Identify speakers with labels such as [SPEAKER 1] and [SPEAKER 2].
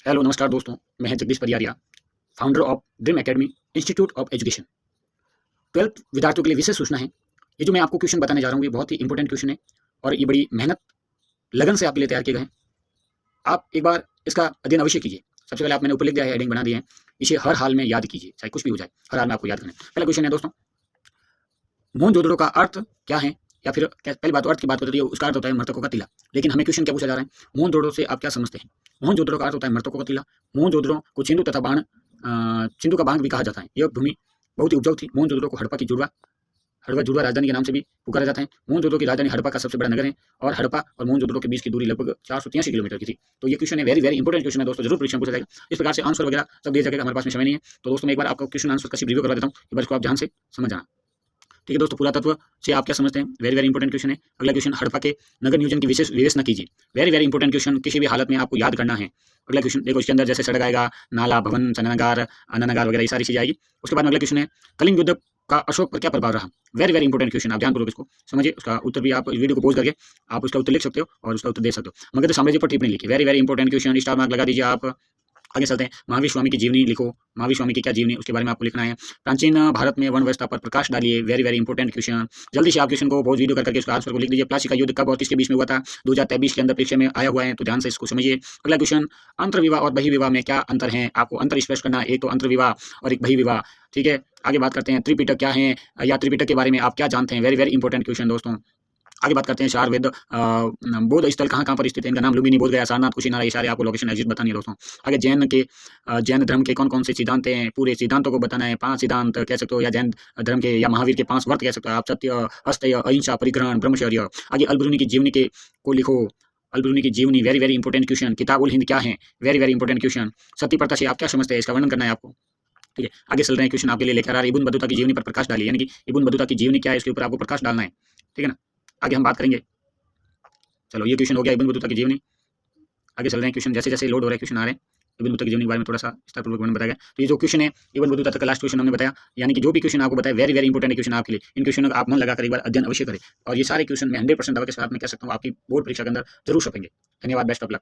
[SPEAKER 1] Hello नमस्कार दोस्तों, मैं हैं Jagdish Pariyaria, founder of dream academy institute of education. 12th विद्यार्थियों के लिए विशेष सूचना है। ये जो मैं आपको क्वेश्चन बताने जा रहा हूँ, ये बहुत ही इंपॉर्टेंट क्वेश्चन है और ये बड़ी मेहनत लगन से आपके लिए तैयार किए गए हैं। आप एक बार इसका अध्ययन अवश्य कीजिए। सबसे पहले आप मैंने ऊपर लिख दिया है, हेडिंग बना दी है। इसे हर हाल में याद कीजिए, चाहे कुछ भी हो जाए, हर हाल में आपको याद करना है। पहला क्वेश्चन है दोस्तों, मोहनजोदड़ो का अर्थ क्या है? या फिर पहली बात तो अर्थ की बात होती है, उसका अर्थ होता है मृतकों का तिला। लेकिन हमें क्वेश्चन क्या पूछा जा रहा है, मोहनजोदड़ो से आप क्या समझते हैं? मोहनजोदड़ो का अर्थ होता है मृतकों का तिला। मोहनजोदड़ो को सिंधु तथा बाण सिंधु का बांध भी कहा जाता है। यह भूमि बहुत ही उपजाऊ थी। मोहनजोदड़ो को हड़प्पा की जुड़वा राजधानी के नाम से भी पुकारा जाता है। मोहनजोदड़ो की राजधानी हड़प्पा का सबसे बड़ा नगर है और हड़प्पा और मोहनजोदड़ो के बीच की दूरी लगभग 483 किलोमीटर की थी। तो ये क्वेश्चन है, वेरी वेरी इंपॉर्टेंट क्वेश्चन है दोस्तों, जरूर परीक्षा में पूछा जाएगा। इस प्रकार से आंसर वगैरह सब दिया जाएगा, हमारे पास में समय नहीं है। तो दोस्तों मैं एक बार आपको क्वेश्चन आंसर का रिव्यू करवा देता हूँ, एक बार इसको आप ध्यान से समझ जाना। ठीक है दोस्तों, पुरातत्व से आप क्या समझते हैं? वेरी वेरी इंपॉर्टेंट क्वेश्चन है। अगला क्वेश्चन, हड़प्पा के नगर नियोजन की विशेष विवेचना कीजिए। वेरी वेरी इंपॉर्टेंट क्वेश्चन, किसी भी हालत में आपको याद करना है। अगला क्वेश्चन देखो, इसके अंदर जैसे सड़क आएगा, नाला, भवन, शयनागार, अन्नगार वगैरह, ये सारी चीजें आएगी। उसके बाद अगला क्वेश्चन है, कलिंग युद्ध का अशोक पर क्या प्रभाव रहा? वेरी वेरी इंपॉर्टेंट क्वेश्चन, आप ध्यानपूर्वक इसको समझिए। उसका उत्तर भी आप वीडियो को पॉज करके आप उसका उत्तर लिख सकते हो और उसका उत्तर दे सकते हो। मगध साम्राज्य पर टिप्पणी लिखी। Very very important question, star mark लगा दीजिए आप। आगे चलते हैं, महावीर स्वामी की जीवनी लिखो। महावीर स्वामी की क्या जीवनी, उसके बारे में आपको लिखना है। प्राचीन भारत में वर्ण व्यवस्था पर प्रकाश डालिए। वेरी वेरी इंपॉर्टेंट क्वेश्चन, जल्दी से आप क्वेश्चन को बहुत वीडियो करके उसका आंसर को लिख दीजिए। प्लासी का युद्ध कब और किसके बीच में हुआ था? 2023 के अंदर परीक्षा में आया हुआ है, तो ध्यान से इसको समझिए। अगला क्वेश्चन, अंतर्विवाह और बहिर्विवाह में क्या अंतर है? आपको अंतर स्पष्ट करना है, एक तो अंतर्विवाह और एक बहिर्विवाह। ठीक है, आगे बात करते हैं, त्रिपिटक क्या है या त्रिपिटक के बारे में आप क्या जानते हैं? वेरी वेरी इंपॉर्टेंट क्वेश्चन दोस्तों। आगे बात करते हैं, चार वेद बौद्ध स्थल कहाँ कहाँ पर स्थित है? इनका नाम लुम्बिनी, बोध गया, सारनाथ, कुशीनारा, ये सारे आपको लोकेशन एग्जिट बतानी है दोस्तों। आगे जैन धर्म के कौन कौन से सिद्धांत हैं? पूरे सिद्धांतों को बताना है। 5 सिद्धांत कह सकते हो, या जैन धर्म के या महावीर के 5 व्रत कह सकते हो आप। सत्य, अस्तेय, अहिंसा, परिग्रहण, ब्रह्मचर्य। आगे अलबरूनी की जीवनी को लिखो। अलबरूनी की जीवनी, very very important question. Kitabul Hind क्या है? Very very important question. Sati प्रथा से आप क्या समझते हैं? इसका वर्णन करना है आपको। ठीक है, आगे चल रहे हैं, क्वेश्चन आपके लिए लेकर आ रहा है, इब्न बतूता की जीवनी पर प्रकाश डालिए। यानी कि इब्न बतूता की जीवनी क्या है, इसके ऊपर आपको प्रकाश डालना है। ठीक है ना, आगे हम बात करेंगे। चलो, ये क्वेश्चन हो गया इब्न बतूता की जीवनी। आगे चल रहे हैं, क्वेश्चन जैसे जैसे लोड हो रहे हैं क्वेश्चन आ रहे हैं, इब्न बतूता की जीवनी के बारे में थोड़ा सा विस्तारपूर्वक वर्णन बताया गया। तो ये जो क्वेश्चन है इब्न बतूता तक का लास्ट क्वेश्चन हमने बताया। यानी कि जो भी क्वेश्चन आपको बताया, वेरी वेरी इंपॉर्टेंट क्वेश्चन आपके लिए। इन क्वेश्चनों का आप मन लगाकर एक बार अध्ययन अवश्य करें और ये सारे क्वेश्चन में 100% दवा के साथ में कह सकता हूँ आपकी बोर्ड परीक्षा के अंदर जरूर छपेंगे। धन्यवाद, बेस्ट ऑफ लक।